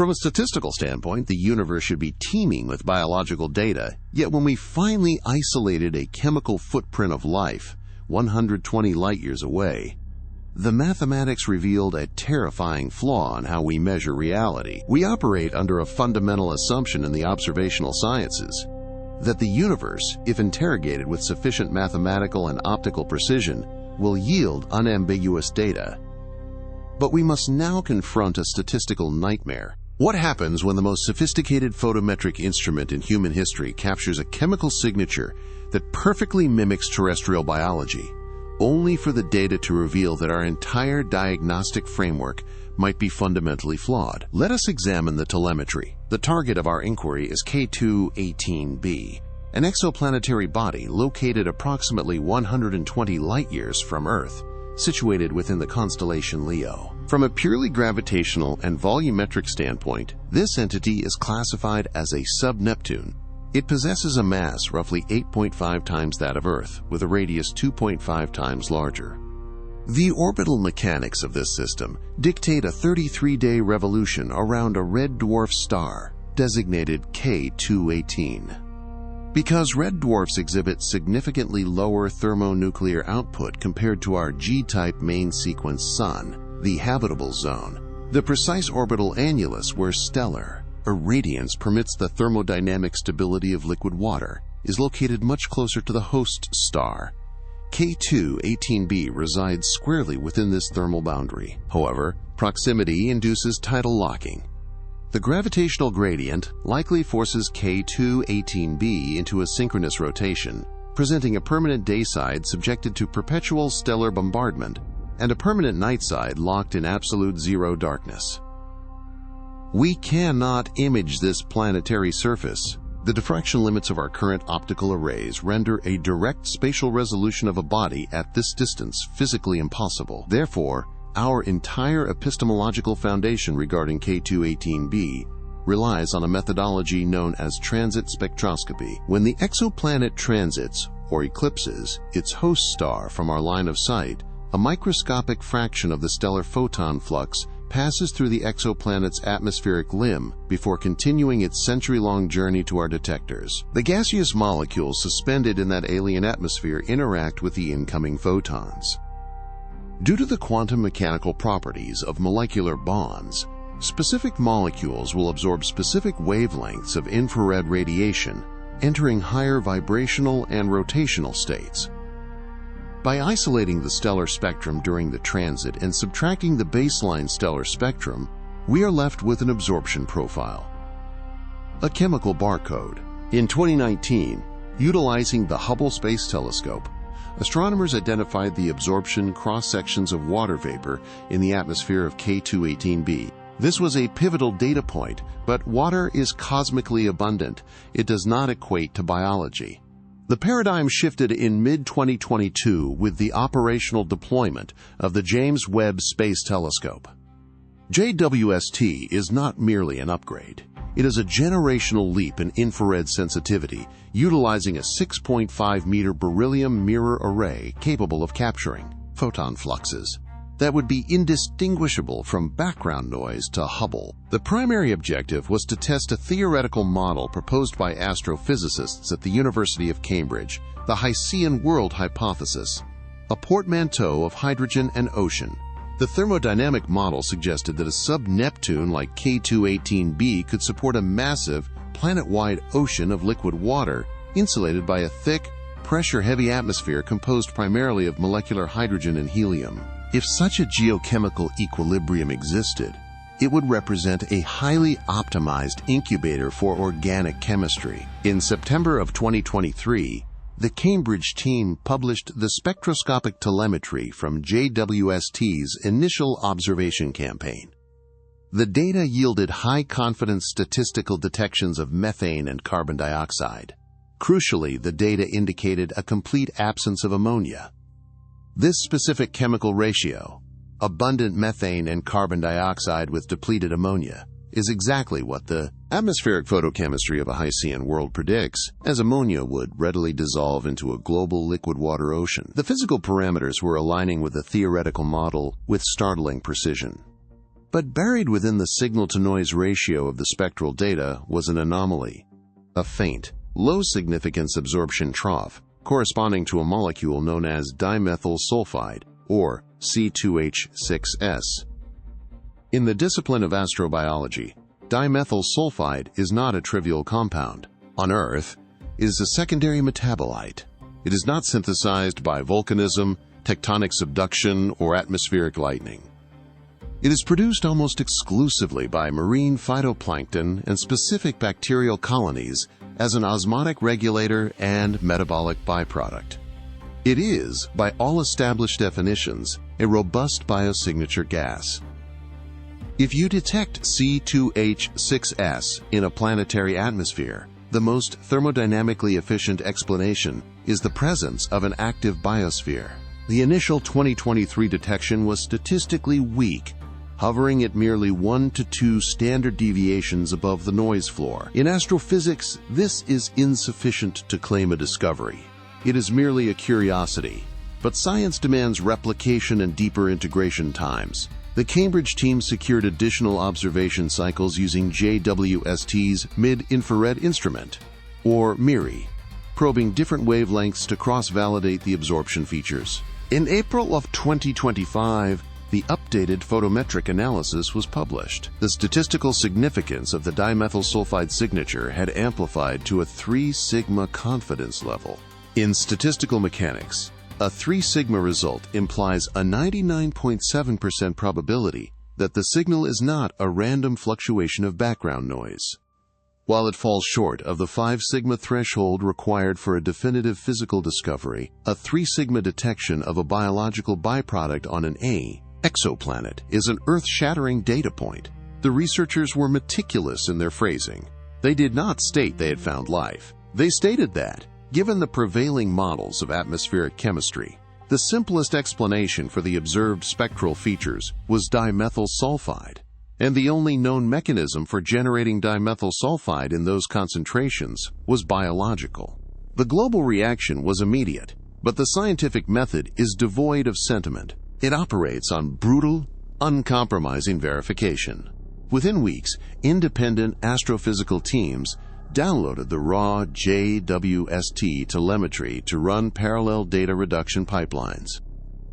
From a statistical standpoint, the universe should be teeming with biological data, yet when we finally isolated a chemical footprint of life, 120 light-years away, the mathematics revealed a terrifying flaw in how we measure reality. We operate under a fundamental assumption in the observational sciences that the universe, if interrogated with sufficient mathematical and optical precision, will yield unambiguous data. But we must now confront a statistical nightmare. What happens when the most sophisticated photometric instrument in human history captures a chemical signature that perfectly mimics terrestrial biology, only for the data to reveal that our entire diagnostic framework might be fundamentally flawed? Let us examine the telemetry. The target of our inquiry is K2-18b, an exoplanetary body located approximately 120 light-years from Earth, situated within the constellation Leo. From a purely gravitational and volumetric standpoint, this entity is classified as a sub-Neptune. It possesses a mass roughly 8.5 times that of Earth, with a radius 2.5 times larger. The orbital mechanics of this system dictate a 33-day revolution around a red dwarf star, designated K2-18. Because red dwarfs exhibit significantly lower thermonuclear output compared to our G-type main sequence Sun, the habitable zone, the precise orbital annulus where stellar irradiance permits the thermodynamic stability of liquid water is located much closer to the host star. K2-18b resides squarely within this thermal boundary. However, proximity induces tidal locking. The gravitational gradient likely forces K2-18b into a synchronous rotation, presenting a permanent day side subjected to perpetual stellar bombardment and a permanent night side locked in absolute zero darkness. We cannot image this planetary surface. The diffraction limits of our current optical arrays render a direct spatial resolution of a body at this distance physically impossible. Therefore, our entire epistemological foundation regarding K2-18b relies on a methodology known as transit spectroscopy. When the exoplanet transits or eclipses its host star from our line of sight, a microscopic fraction of the stellar photon flux passes through the exoplanet's atmospheric limb before continuing its century-long journey to our detectors. The gaseous molecules suspended in that alien atmosphere interact with the incoming photons. Due to the quantum mechanical properties of molecular bonds, specific molecules will absorb specific wavelengths of infrared radiation, entering higher vibrational and rotational states. By isolating the stellar spectrum during the transit and subtracting the baseline stellar spectrum, we are left with an absorption profile, a chemical barcode. In 2019, utilizing the Hubble Space Telescope, astronomers identified the absorption cross-sections of water vapor in the atmosphere of K2-18b. This was a pivotal data point, but water is cosmically abundant. It does not equate to biology. The paradigm shifted in mid-2022 with the operational deployment of the James Webb Space Telescope. JWST is not merely an upgrade. It is a generational leap in infrared sensitivity, utilizing a 6.5-meter beryllium mirror array capable of capturing photon fluxes that would be indistinguishable from background noise to Hubble. The primary objective was to test a theoretical model proposed by astrophysicists at the University of Cambridge, the Hycean world hypothesis, a portmanteau of hydrogen and ocean. The thermodynamic model suggested that a sub-Neptune like K2-18b could support a massive, planet-wide ocean of liquid water insulated by a thick, pressure-heavy atmosphere composed primarily of molecular hydrogen and helium. If such a geochemical equilibrium existed, it would represent a highly optimized incubator for organic chemistry. In September of 2023, the Cambridge team published the spectroscopic telemetry from JWST's initial observation campaign. The data yielded high-confidence statistical detections of methane and carbon dioxide. Crucially, the data indicated a complete absence of ammonia. This specific chemical ratio, abundant methane and carbon dioxide with depleted ammonia, is exactly what the atmospheric photochemistry of a Hycean world predicts, as ammonia would readily dissolve into a global liquid water ocean. The physical parameters were aligning with the theoretical model with startling precision. But buried within the signal-to-noise ratio of the spectral data was an anomaly, a faint, low-significance absorption trough corresponding to a molecule known as dimethyl sulfide, or K2-18b. In the discipline of astrobiology, dimethyl sulfide is not a trivial compound. On Earth, it is a secondary metabolite. It is not synthesized by volcanism, tectonic subduction, or atmospheric lightning. It is produced almost exclusively by marine phytoplankton and specific bacterial colonies as an osmotic regulator and metabolic byproduct. It is, by all established definitions, a robust biosignature gas. If you detect K2-18b in a planetary atmosphere, the most thermodynamically efficient explanation is the presence of an active biosphere. The initial 2023 detection was statistically weak, hovering at merely 1 to 2 standard deviations above the noise floor. In astrophysics, this is insufficient to claim a discovery. It is merely a curiosity, but science demands replication and deeper integration times. The Cambridge team secured additional observation cycles using JWST's Mid-Infrared Instrument, or MIRI, probing different wavelengths to cross-validate the absorption features. In April of 2025, the updated photometric analysis was published. The statistical significance of the dimethyl sulfide signature had amplified to a 3 sigma confidence level. In statistical mechanics, a 3 sigma result implies a 99.7% probability that the signal is not a random fluctuation of background noise. While it falls short of the 5 sigma threshold required for a definitive physical discovery, a 3 sigma detection of a biological byproduct on an exoplanet is an earth-shattering data point. The researchers were meticulous in their phrasing. They did not state they had found life. They stated that, given the prevailing models of atmospheric chemistry, the simplest explanation for the observed spectral features was dimethyl sulfide, and the only known mechanism for generating dimethyl sulfide in those concentrations was biological. The global reaction was immediate, but the scientific method is devoid of sentiment. It operates on brutal, uncompromising verification. Within weeks, independent astrophysical teams downloaded the raw JWST telemetry to run parallel data reduction pipelines.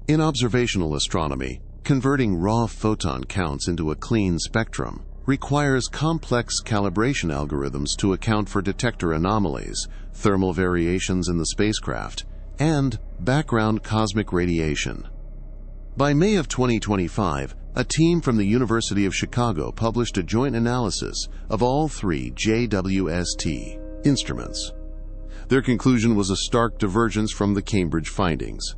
In observational astronomy, converting raw photon counts into a clean spectrum requires complex calibration algorithms to account for detector anomalies, thermal variations in the spacecraft, and background cosmic radiation. By May of 2025, a team from the University of Chicago published a joint analysis of all 3 JWST instruments. Their conclusion was a stark divergence from the Cambridge findings.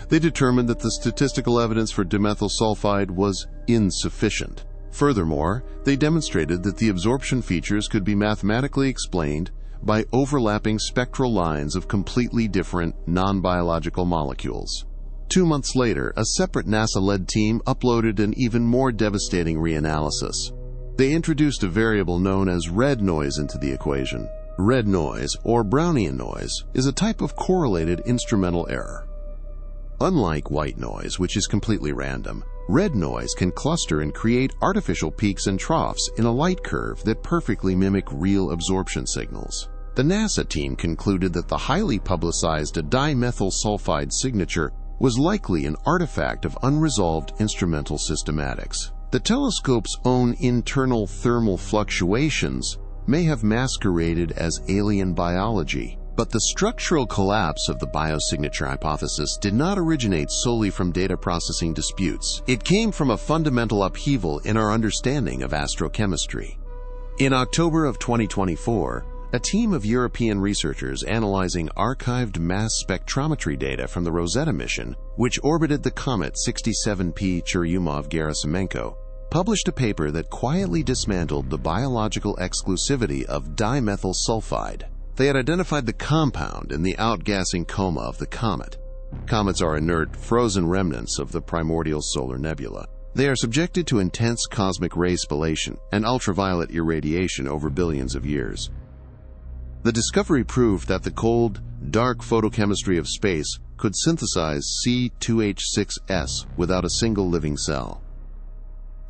They determined that the statistical evidence for dimethyl sulfide was insufficient. Furthermore, they demonstrated that the absorption features could be mathematically explained by overlapping spectral lines of completely different non-biological molecules. 2 months later, a separate NASA-led team uploaded an even more devastating reanalysis. They introduced a variable known as red noise into the equation. Red noise, or Brownian noise, is a type of correlated instrumental error. Unlike white noise, which is completely random, red noise can cluster and create artificial peaks and troughs in a light curve that perfectly mimic real absorption signals. The NASA team concluded that the highly publicized dimethyl sulfide signature was likely an artifact of unresolved instrumental systematics. The telescope's own internal thermal fluctuations may have masqueraded as alien biology, but the structural collapse of the biosignature hypothesis did not originate solely from data processing disputes. It came from a fundamental upheaval in our understanding of astrochemistry. In October of 2024, a team of European researchers analyzing archived mass spectrometry data from the Rosetta mission, which orbited the comet 67P Churyumov-Gerasimenko, published a paper that quietly dismantled the biological exclusivity of dimethyl sulfide. They had identified the compound in the outgassing coma of the comet. Comets are inert, frozen remnants of the primordial solar nebula. They are subjected to intense cosmic ray spallation and ultraviolet irradiation over billions of years. The discovery proved that the cold, dark photochemistry of space could synthesize K2-18b without a single living cell.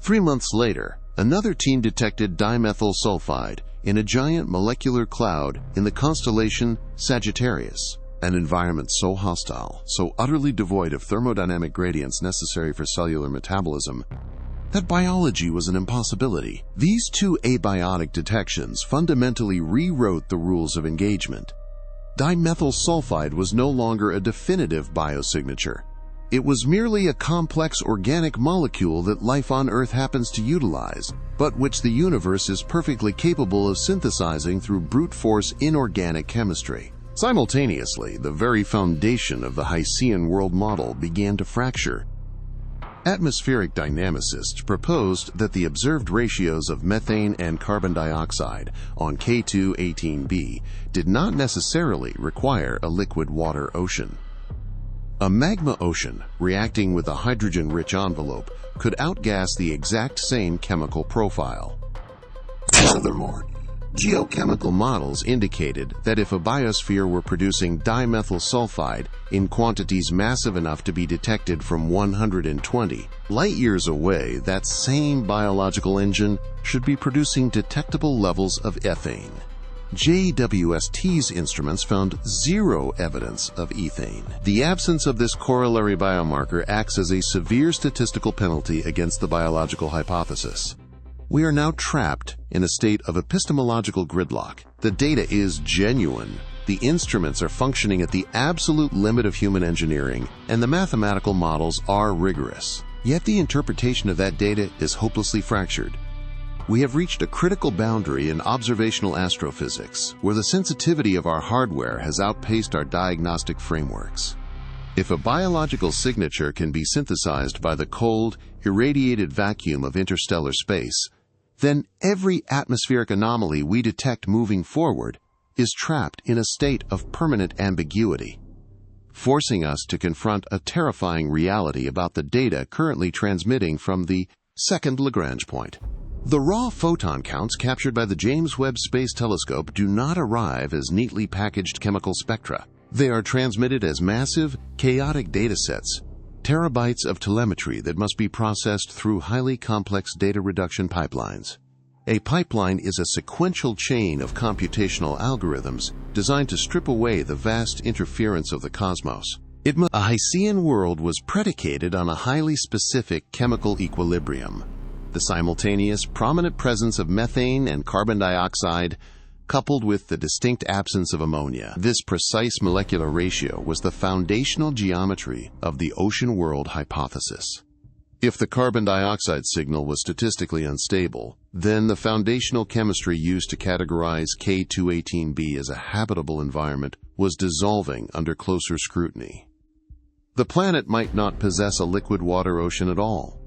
3 months later, another team detected dimethyl sulfide in a giant molecular cloud in the constellation Sagittarius, an environment so hostile, so utterly devoid of thermodynamic gradients necessary for cellular metabolism, that biology was an impossibility. These two abiotic detections fundamentally rewrote the rules of engagement. Dimethyl sulfide was no longer a definitive biosignature. It was merely a complex organic molecule that life on Earth happens to utilize, but which the universe is perfectly capable of synthesizing through brute force inorganic chemistry. Simultaneously, the very foundation of the Hycean world model began to fracture. Atmospheric dynamicists proposed that the observed ratios of methane and carbon dioxide on K2-18b did not necessarily require a liquid water ocean. A magma ocean, reacting with a hydrogen-rich envelope, could outgas the exact same chemical profile. Furthermore, geochemical models indicated that if a biosphere were producing dimethyl sulfide in quantities massive enough to be detected from 120 light-years away, that same biological engine should be producing detectable levels of ethane. JWST's instruments found zero evidence of ethane. The absence of this corollary biomarker acts as a severe statistical penalty against the biological hypothesis. We are now trapped in a state of epistemological gridlock. The data is genuine. The instruments are functioning at the absolute limit of human engineering, and the mathematical models are rigorous. Yet the interpretation of that data is hopelessly fractured. We have reached a critical boundary in observational astrophysics, where the sensitivity of our hardware has outpaced our diagnostic frameworks. If a biological signature can be synthesized by the cold, irradiated vacuum of interstellar space, then every atmospheric anomaly we detect moving forward is trapped in a state of permanent ambiguity, forcing us to confront a terrifying reality about the data currently transmitting from the second Lagrange point. The raw photon counts captured by the James Webb Space Telescope do not arrive as neatly packaged chemical spectra. They are transmitted as massive, chaotic datasets, terabytes of telemetry that must be processed through highly complex data reduction pipelines. A pipeline is a sequential chain of computational algorithms designed to strip away the vast interference of the cosmos. A Hycean world was predicated on a highly specific chemical equilibrium. The simultaneous, prominent presence of methane and carbon dioxide, coupled with the distinct absence of ammonia. This precise molecular ratio was the foundational geometry of the ocean world hypothesis. If the carbon dioxide signal was statistically unstable, then the foundational chemistry used to categorize K2-18b as a habitable environment was dissolving under closer scrutiny. The planet might not possess a liquid water ocean at all.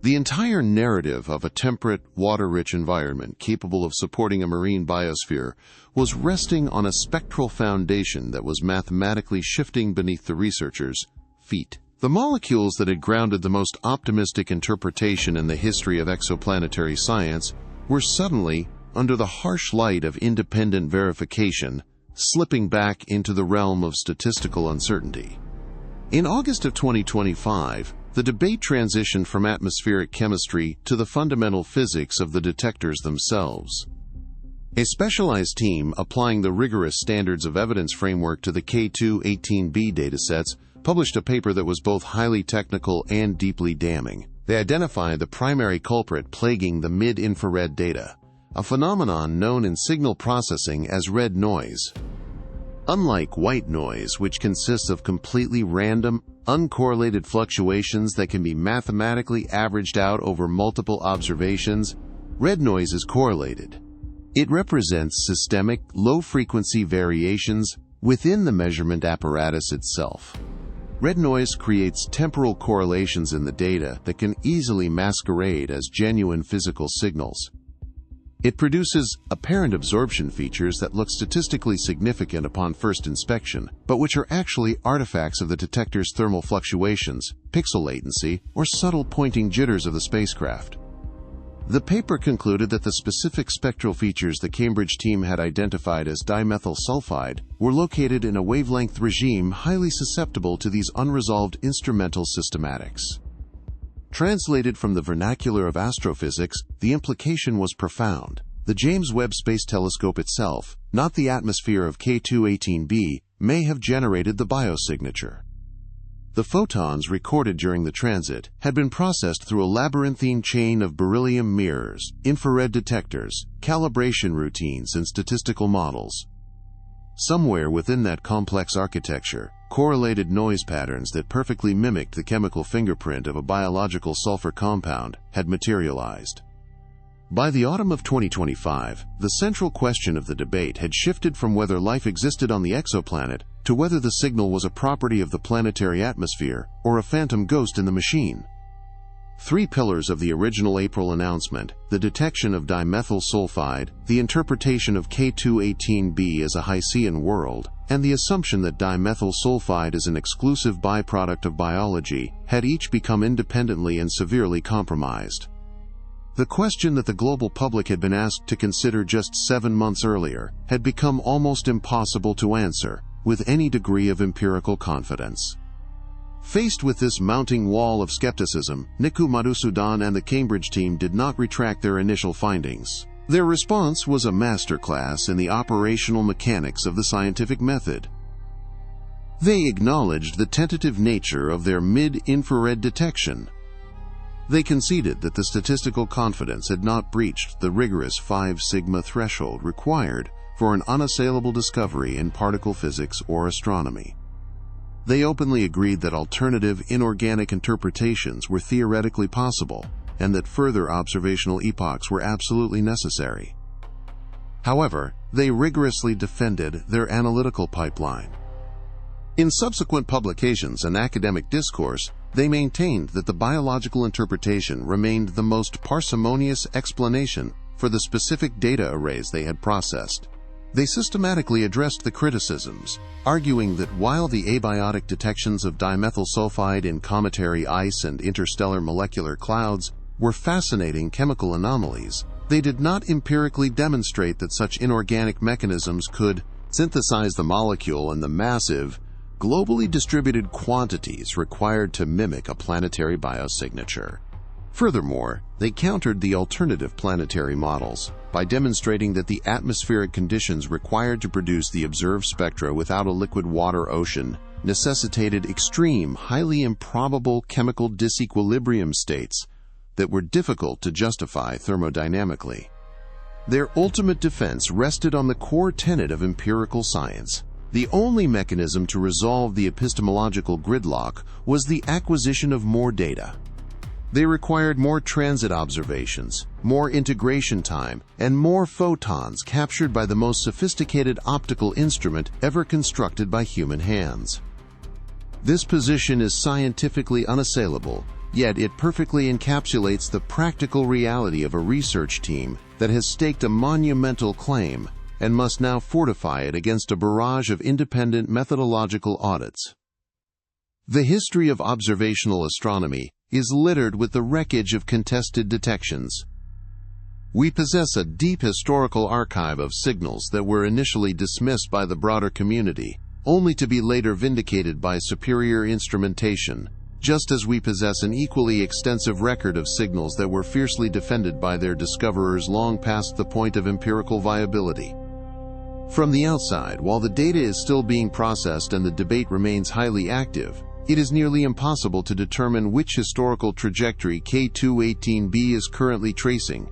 The entire narrative of a temperate, water-rich environment capable of supporting a marine biosphere was resting on a spectral foundation that was mathematically shifting beneath the researchers' feet. The molecules that had grounded the most optimistic interpretation in the history of exoplanetary science were suddenly, under the harsh light of independent verification, slipping back into the realm of statistical uncertainty. In August of 2025, the debate transitioned from atmospheric chemistry to the fundamental physics of the detectors themselves. A specialized team applying the rigorous standards of evidence framework to the K2-18b datasets published a paper that was both highly technical and deeply damning. They identified the primary culprit plaguing the mid-infrared data, a phenomenon known in signal processing as red noise. Unlike white noise, which consists of completely random, uncorrelated fluctuations that can be mathematically averaged out over multiple observations, red noise is correlated. It represents systemic, low-frequency variations within the measurement apparatus itself. Red noise creates temporal correlations in the data that can easily masquerade as genuine physical signals. It produces apparent absorption features that look statistically significant upon first inspection, but which are actually artifacts of the detector's thermal fluctuations, pixel latency, or subtle pointing jitters of the spacecraft. The paper concluded that the specific spectral features the Cambridge team had identified as dimethyl sulfide were located in a wavelength regime highly susceptible to these unresolved instrumental systematics. Translated from the vernacular of astrophysics, the implication was profound. The James Webb Space Telescope itself, not the atmosphere of K2-18b, may have generated the biosignature. The photons recorded during the transit had been processed through a labyrinthine chain of beryllium mirrors, infrared detectors, calibration routines, and statistical models. Somewhere within that complex architecture, correlated noise patterns that perfectly mimicked the chemical fingerprint of a biological sulfur compound had materialized. By the autumn of 2025, the central question of the debate had shifted from whether life existed on the exoplanet to whether the signal was a property of the planetary atmosphere or a phantom ghost in the machine. Three pillars of the original April announcement, the detection of dimethyl sulfide, the interpretation of K2-18b as a Hycean world, and the assumption that dimethyl sulfide is an exclusive byproduct of biology, had each become independently and severely compromised. The question that the global public had been asked to consider just 7 months earlier had become almost impossible to answer with any degree of empirical confidence. Faced with this mounting wall of skepticism, Niku Madhusudan and the Cambridge team did not retract their initial findings. Their response was a masterclass in the operational mechanics of the scientific method. They acknowledged the tentative nature of their mid-infrared detection. They conceded that the statistical confidence had not breached the rigorous 5 sigma threshold required for an unassailable discovery in particle physics or astronomy. They openly agreed that alternative inorganic interpretations were theoretically possible and that further observational epochs were absolutely necessary. However, they rigorously defended their analytical pipeline. In subsequent publications and academic discourse, they maintained that the biological interpretation remained the most parsimonious explanation for the specific data arrays they had processed. They systematically addressed the criticisms, arguing that while the abiotic detections of dimethyl sulfide in cometary ice and interstellar molecular clouds were fascinating chemical anomalies, they did not empirically demonstrate that such inorganic mechanisms could synthesize the molecule in the massive, globally distributed quantities required to mimic a planetary biosignature. Furthermore, they countered the alternative planetary models by demonstrating that the atmospheric conditions required to produce the observed spectra without a liquid water ocean necessitated extreme, highly improbable chemical disequilibrium states that were difficult to justify thermodynamically. Their ultimate defense rested on the core tenet of empirical science. The only mechanism to resolve the epistemological gridlock was the acquisition of more data. They required more transit observations, more integration time, and more photons captured by the most sophisticated optical instrument ever constructed by human hands. This position is scientifically unassailable, yet it perfectly encapsulates the practical reality of a research team that has staked a monumental claim and must now fortify it against a barrage of independent methodological audits. The history of observational astronomy is littered with the wreckage of contested detections. We possess a deep historical archive of signals that were initially dismissed by the broader community, only to be later vindicated by superior instrumentation, just as we possess an equally extensive record of signals that were fiercely defended by their discoverers long past the point of empirical viability. From the outside, while the data is still being processed and the debate remains highly active, it is nearly impossible to determine which historical trajectory K2-18b is currently tracing.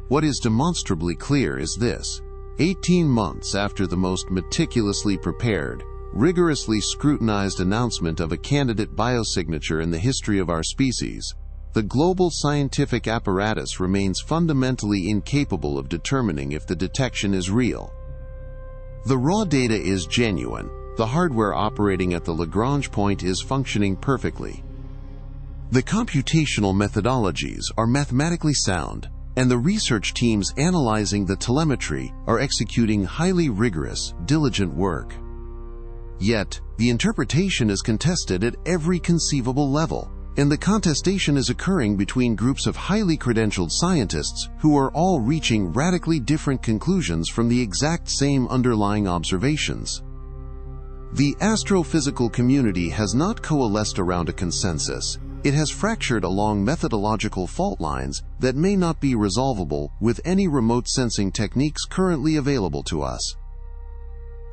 What is demonstrably clear is this: 18 months after the most meticulously prepared, rigorously scrutinized announcement of a candidate biosignature in the history of our species, the global scientific apparatus remains fundamentally incapable of determining if the detection is real. The raw data is genuine. The hardware operating at the Lagrange point is functioning perfectly. The computational methodologies are mathematically sound, and the research teams analyzing the telemetry are executing highly rigorous, diligent work. Yet, the interpretation is contested at every conceivable level, and the contestation is occurring between groups of highly credentialed scientists who are all reaching radically different conclusions from the exact same underlying observations. The astrophysical community has not coalesced around a consensus, It has fractured along methodological fault lines that may not be resolvable with any remote sensing techniques currently available to us.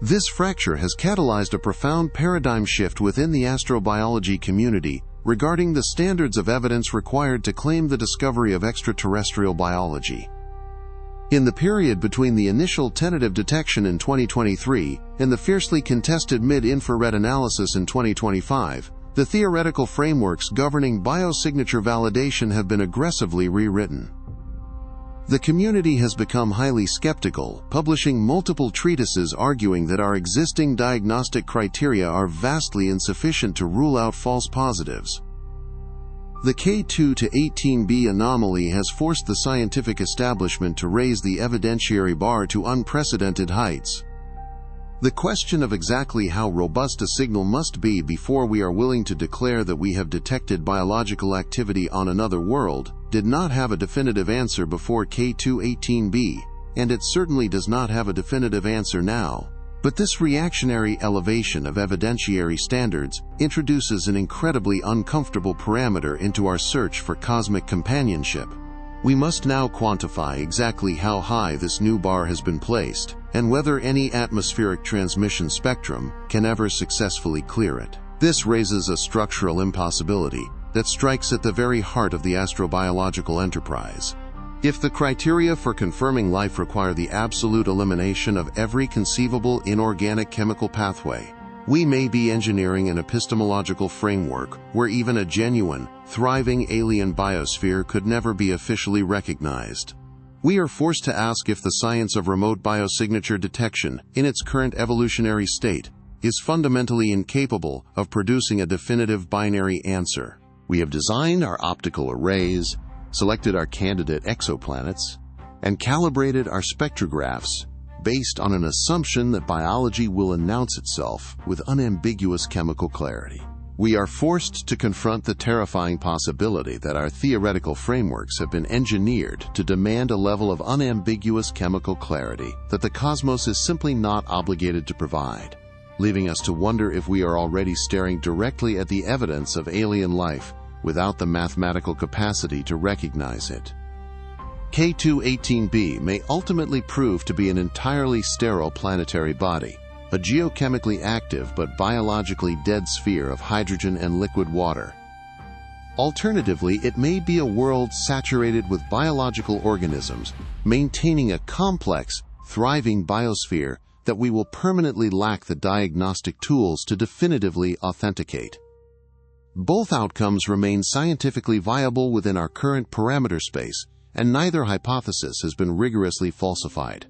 This fracture has catalyzed a profound paradigm shift within the astrobiology community regarding the standards of evidence required to claim the discovery of extraterrestrial biology. In the period between the initial tentative detection in 2023 and the fiercely contested mid-infrared analysis in 2025, the theoretical frameworks governing biosignature validation have been aggressively rewritten. The community has become highly skeptical, publishing multiple treatises arguing that our existing diagnostic criteria are vastly insufficient to rule out false positives. The K2-18b anomaly has forced the scientific establishment to raise the evidentiary bar to unprecedented heights. The question of exactly how robust a signal must be before we are willing to declare that we have detected biological activity on another world did not have a definitive answer before K2-18b, and it certainly does not have a definitive answer now. But this reactionary elevation of evidentiary standards introduces an incredibly uncomfortable parameter into our search for cosmic companionship. We must now quantify exactly how high this new bar has been placed, and whether any atmospheric transmission spectrum can ever successfully clear it. This raises a structural impossibility that strikes at the very heart of the astrobiological enterprise. If the criteria for confirming life require the absolute elimination of every conceivable inorganic chemical pathway, we may be engineering an epistemological framework where even a genuine, thriving alien biosphere could never be officially recognized. We are forced to ask if the science of remote biosignature detection, in its current evolutionary state, is fundamentally incapable of producing a definitive binary answer. We have designed our optical arrays, selected our candidate exoplanets, and calibrated our spectrographs based on an assumption that biology will announce itself with unambiguous chemical clarity. We are forced to confront the terrifying possibility that our theoretical frameworks have been engineered to demand a level of unambiguous chemical clarity that the cosmos is simply not obligated to provide, leaving us to wonder if we are already staring directly at the evidence of alien life without the mathematical capacity to recognize it. K2-18b may ultimately prove to be an entirely sterile planetary body, a geochemically active but biologically dead sphere of hydrogen and liquid water. Alternatively, it may be a world saturated with biological organisms, maintaining a complex, thriving biosphere that we will permanently lack the diagnostic tools to definitively authenticate. Both outcomes remain scientifically viable within our current parameter space, and neither hypothesis has been rigorously falsified.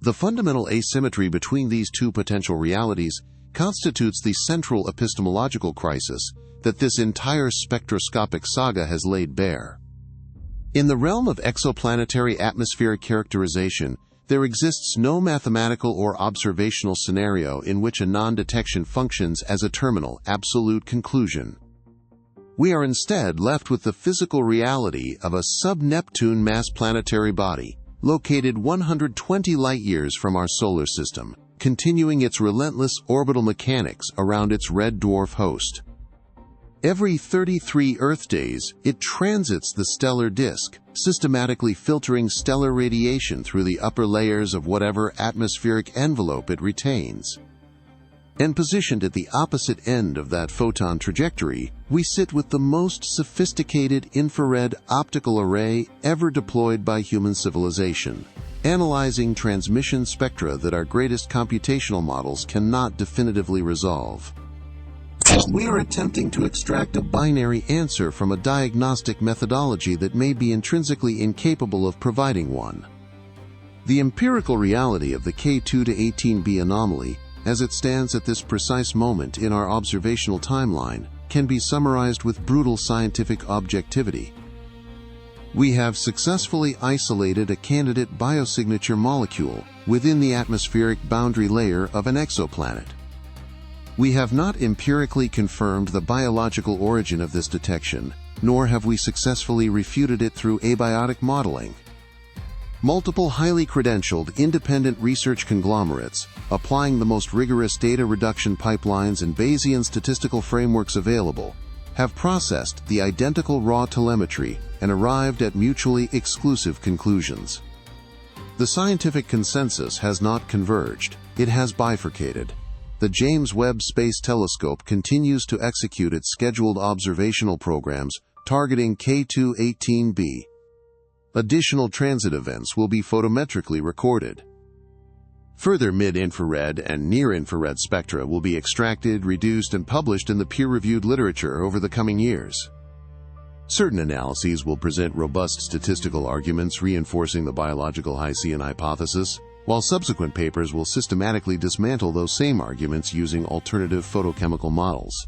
The fundamental asymmetry between these two potential realities constitutes the central epistemological crisis that this entire spectroscopic saga has laid bare. In the realm of exoplanetary atmospheric characterization, there exists no mathematical or observational scenario in which a non-detection functions as a terminal, absolute conclusion. We are instead left with the physical reality of a sub-Neptune mass planetary body, located 120 light-years from our solar system, continuing its relentless orbital mechanics around its red dwarf host. Every 33 Earth days, it transits the stellar disk, systematically filtering stellar radiation through the upper layers of whatever atmospheric envelope it retains. And positioned at the opposite end of that photon trajectory, we sit with the most sophisticated infrared optical array ever deployed by human civilization, analyzing transmission spectra that our greatest computational models cannot definitively resolve. We are attempting to extract a binary answer from a diagnostic methodology that may be intrinsically incapable of providing one. The empirical reality of the K2-18b anomaly, as it stands at this precise moment in our observational timeline, can be summarized with brutal scientific objectivity. We have successfully isolated a candidate biosignature molecule within the atmospheric boundary layer of an exoplanet. We have not empirically confirmed the biological origin of this detection, nor have we successfully refuted it through abiotic modeling. Multiple highly credentialed independent research conglomerates, applying the most rigorous data reduction pipelines and Bayesian statistical frameworks available, have processed the identical raw telemetry and arrived at mutually exclusive conclusions. The scientific consensus has not converged, it has bifurcated. The James Webb Space Telescope continues to execute its scheduled observational programs targeting K2-18b. Additional transit events will be photometrically recorded. Further mid-infrared and near-infrared spectra will be extracted, reduced, and published in the peer-reviewed literature over the coming years. Certain analyses will present robust statistical arguments reinforcing the biological Hycean hypothesis, while subsequent papers will systematically dismantle those same arguments using alternative photochemical models.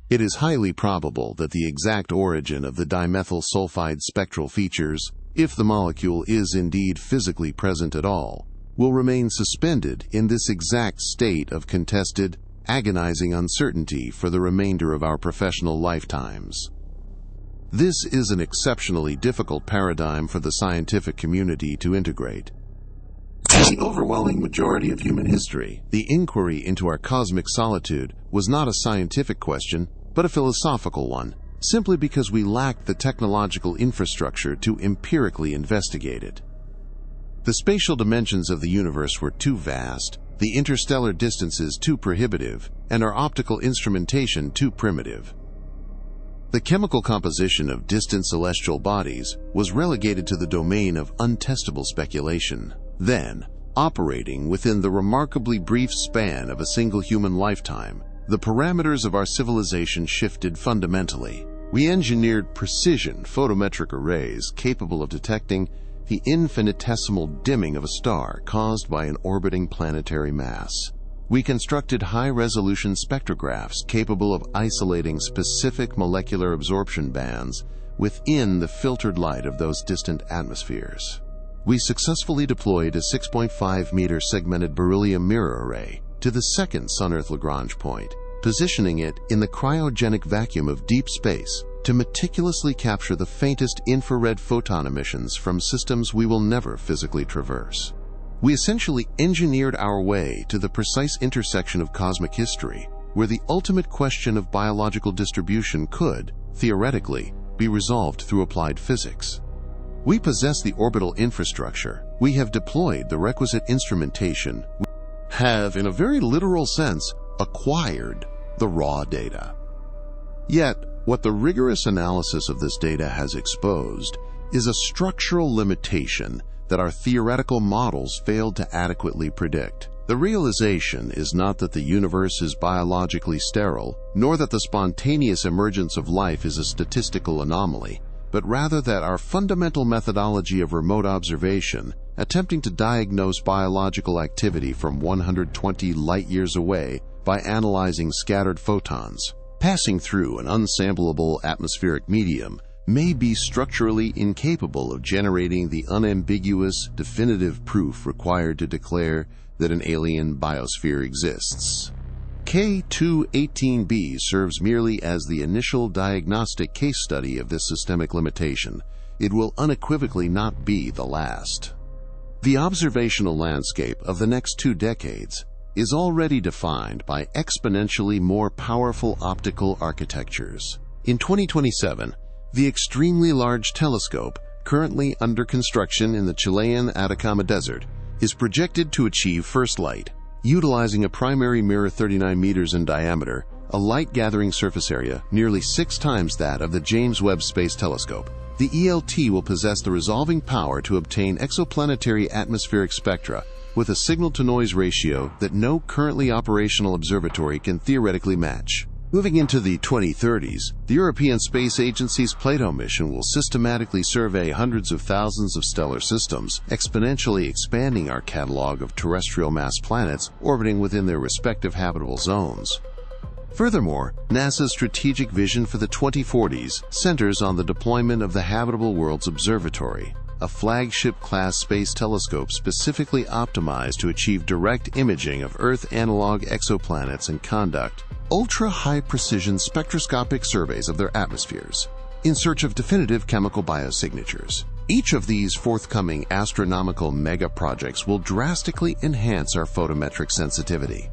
It is highly probable that the exact origin of the dimethyl sulfide spectral features, if the molecule is indeed physically present at all, will remain suspended in this exact state of contested, agonizing uncertainty for the remainder of our professional lifetimes. This is an exceptionally difficult paradigm for the scientific community to integrate. For the overwhelming majority of human history, the inquiry into our cosmic solitude was not a scientific question, but a philosophical one, simply because we lacked the technological infrastructure to empirically investigate it. The spatial dimensions of the universe were too vast, the interstellar distances too prohibitive, and our optical instrumentation too primitive. The chemical composition of distant celestial bodies was relegated to the domain of untestable speculation. Then, operating within the remarkably brief span of a single human lifetime, the parameters of our civilization shifted fundamentally. We engineered precision photometric arrays capable of detecting the infinitesimal dimming of a star caused by an orbiting planetary mass. We constructed high-resolution spectrographs capable of isolating specific molecular absorption bands within the filtered light of those distant atmospheres. We successfully deployed a 6.5-meter segmented beryllium mirror array to the second Sun-Earth Lagrange point, positioning it in the cryogenic vacuum of deep space to meticulously capture the faintest infrared photon emissions from systems we will never physically traverse. We essentially engineered our way to the precise intersection of cosmic history, where the ultimate question of biological distribution could, theoretically, be resolved through applied physics. We possess the orbital infrastructure, we have deployed the requisite instrumentation, we have, in a very literal sense, acquired the raw data. Yet, what the rigorous analysis of this data has exposed is a structural limitation that our theoretical models failed to adequately predict. The realization is not that the universe is biologically sterile, nor that the spontaneous emergence of life is a statistical anomaly, but rather that our fundamental methodology of remote observation, attempting to diagnose biological activity from 120 light-years away by analyzing scattered photons, passing through an unsamplable atmospheric medium, may be structurally incapable of generating the unambiguous, definitive proof required to declare that an alien biosphere exists. K2-18b serves merely as the initial diagnostic case study of this systemic limitation. It will unequivocally not be the last. The observational landscape of the next 2 decades is already defined by exponentially more powerful optical architectures. In 2027, the extremely large telescope, currently under construction in the Chilean Atacama Desert, is projected to achieve first light, utilizing a primary mirror 39 meters in diameter, a light-gathering surface area nearly 6 times that of the James Webb Space Telescope. The ELT will possess the resolving power to obtain exoplanetary atmospheric spectra with a signal-to-noise ratio that no currently operational observatory can theoretically match. Moving into the 2030s, the European Space Agency's Plato mission will systematically survey hundreds of thousands of stellar systems, exponentially expanding our catalog of terrestrial mass planets orbiting within their respective habitable zones. Furthermore, NASA's strategic vision for the 2040s centers on the deployment of the Habitable Worlds Observatory, a flagship-class space telescope specifically optimized to achieve direct imaging of Earth analog exoplanets and conduct ultra-high-precision spectroscopic surveys of their atmospheres, in search of definitive chemical biosignatures. Each of these forthcoming astronomical mega-projects will drastically enhance our photometric sensitivity.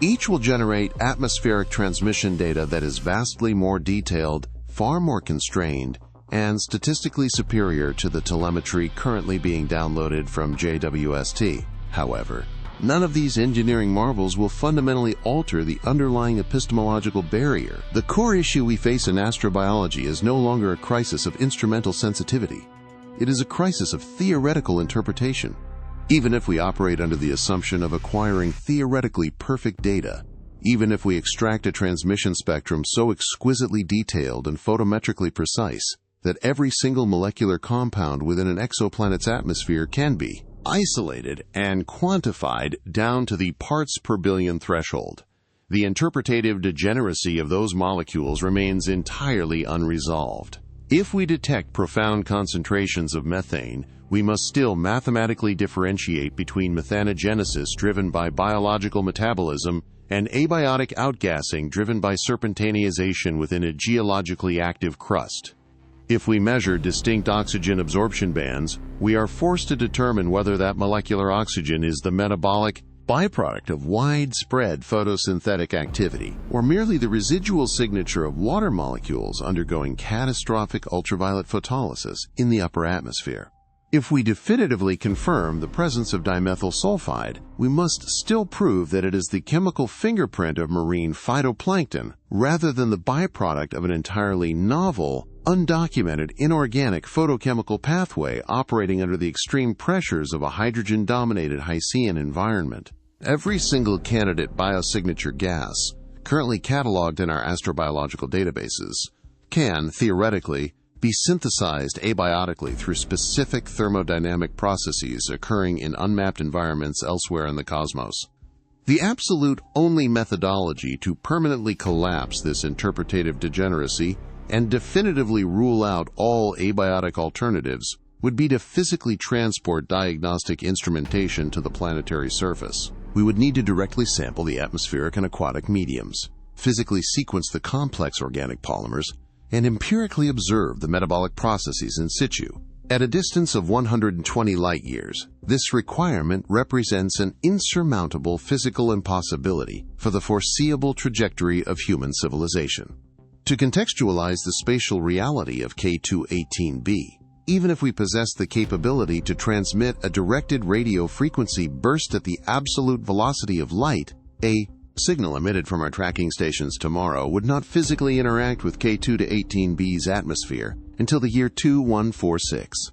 Each will generate atmospheric transmission data that is vastly more detailed, far more constrained, and statistically superior to the telemetry currently being downloaded from JWST. However, none of these engineering marvels will fundamentally alter the underlying epistemological barrier. The core issue we face in astrobiology is no longer a crisis of instrumental sensitivity. It is a crisis of theoretical interpretation. Even if we operate under the assumption of acquiring theoretically perfect data, even if we extract a transmission spectrum so exquisitely detailed and photometrically precise that every single molecular compound within an exoplanet's atmosphere can be isolated and quantified down to the parts per billion threshold, the interpretative degeneracy of those molecules remains entirely unresolved. If we detect profound concentrations of methane, we must still mathematically differentiate between methanogenesis driven by biological metabolism and abiotic outgassing driven by serpentinization within a geologically active crust. If we measure distinct oxygen absorption bands, we are forced to determine whether that molecular oxygen is the metabolic byproduct of widespread photosynthetic activity, or merely the residual signature of water molecules undergoing catastrophic ultraviolet photolysis in the upper atmosphere. If we definitively confirm the presence of dimethyl sulfide, we must still prove that it is the chemical fingerprint of marine phytoplankton rather than the byproduct of an entirely novel, undocumented inorganic photochemical pathway operating under the extreme pressures of a hydrogen-dominated Hycean environment. Every single candidate biosignature gas, currently cataloged in our astrobiological databases, can, theoretically, be synthesized abiotically through specific thermodynamic processes occurring in unmapped environments elsewhere in the cosmos. The absolute only methodology to permanently collapse this interpretative degeneracy and definitively rule out all abiotic alternatives would be to physically transport diagnostic instrumentation to the planetary surface. We would need to directly sample the atmospheric and aquatic mediums, physically sequence the complex organic polymers, and empirically observe the metabolic processes in situ. At a distance of 120 light-years, this requirement represents an insurmountable physical impossibility for the foreseeable trajectory of human civilization. To contextualize the spatial reality of K2-18b, even if we possess the capability to transmit a directed radio frequency burst at the absolute velocity of light, a signal emitted from our tracking stations tomorrow would not physically interact with K2-18b's atmosphere until the year 2146.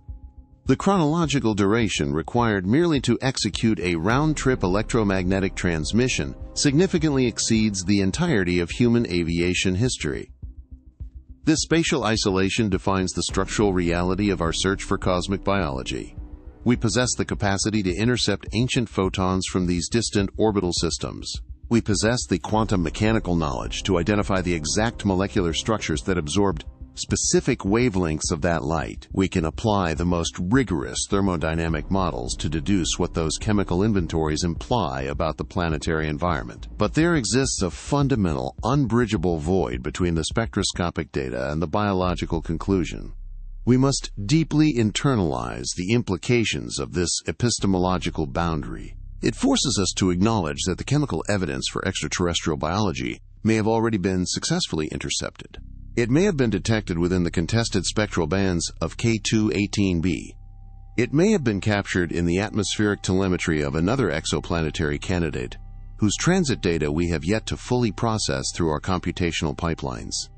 The chronological duration required merely to execute a round-trip electromagnetic transmission significantly exceeds the entirety of human aviation history. This spatial isolation defines the structural reality of our search for cosmic biology. We possess the capacity to intercept ancient photons from these distant orbital systems. We possess the quantum mechanical knowledge to identify the exact molecular structures that absorbed specific wavelengths of that light. We can apply the most rigorous thermodynamic models to deduce what those chemical inventories imply about the planetary environment. But there exists a fundamental, unbridgeable void between the spectroscopic data and the biological conclusion. We must deeply internalize the implications of this epistemological boundary. It forces us to acknowledge that the chemical evidence for extraterrestrial biology may have already been successfully intercepted. It may have been detected within the contested spectral bands of K2-18b. It may have been captured in the atmospheric telemetry of another exoplanetary candidate, whose transit data we have yet to fully process through our computational pipelines.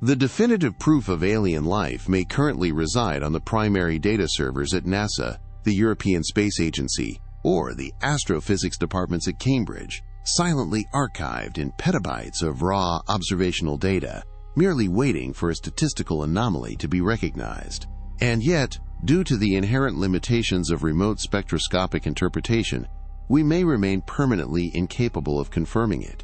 The definitive proof of alien life may currently reside on the primary data servers at NASA, the European Space Agency, or the astrophysics departments at Cambridge, silently archived in petabytes of raw observational data, merely waiting for a statistical anomaly to be recognized. And yet, due to the inherent limitations of remote spectroscopic interpretation, we may remain permanently incapable of confirming it.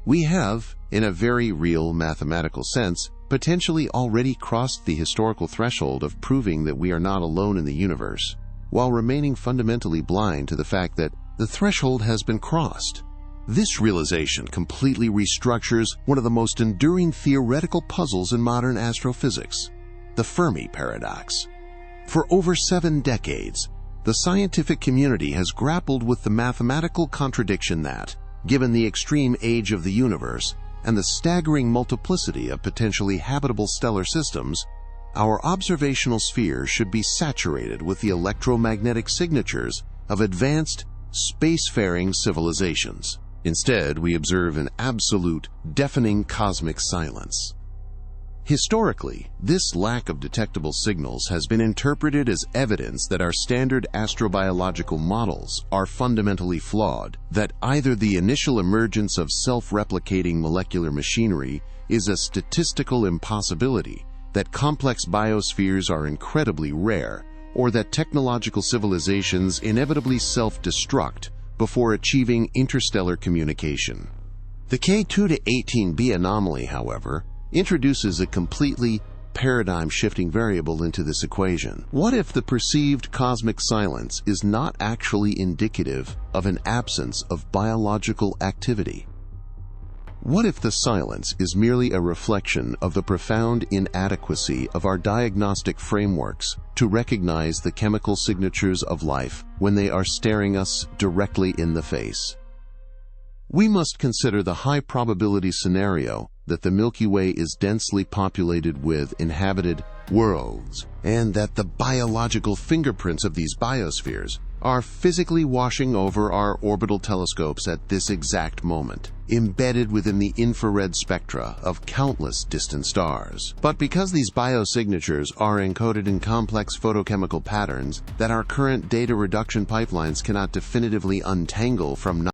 We have, in a very real mathematical sense, potentially already crossed the historical threshold of proving that we are not alone in the universe, while remaining fundamentally blind to the fact that the threshold has been crossed. This realization completely restructures one of the most enduring theoretical puzzles in modern astrophysics, the Fermi paradox. For over 7 decades, the scientific community has grappled with the mathematical contradiction that Given the extreme age of the universe and the staggering multiplicity of potentially habitable stellar systems, our observational sphere should be saturated with the electromagnetic signatures of advanced, spacefaring civilizations. Instead, we observe an absolute, deafening cosmic silence. Historically, this lack of detectable signals has been interpreted as evidence that our standard astrobiological models are fundamentally flawed, that either the initial emergence of self-replicating molecular machinery is a statistical impossibility, that complex biospheres are incredibly rare, or that technological civilizations inevitably self-destruct before achieving interstellar communication. The K2-18b anomaly, however, introduces a completely paradigm-shifting variable into this equation. What if the perceived cosmic silence is not actually indicative of an absence of biological activity? What if the silence is merely a reflection of the profound inadequacy of our diagnostic frameworks to recognize the chemical signatures of life when they are staring us directly in the face? We must consider the high probability scenario that the Milky Way is densely populated with inhabited worlds, and that the biological fingerprints of these biospheres are physically washing over our orbital telescopes at this exact moment, embedded within the infrared spectra of countless distant stars. But because these biosignatures are encoded in complex photochemical patterns that our current data reduction pipelines cannot definitively untangle from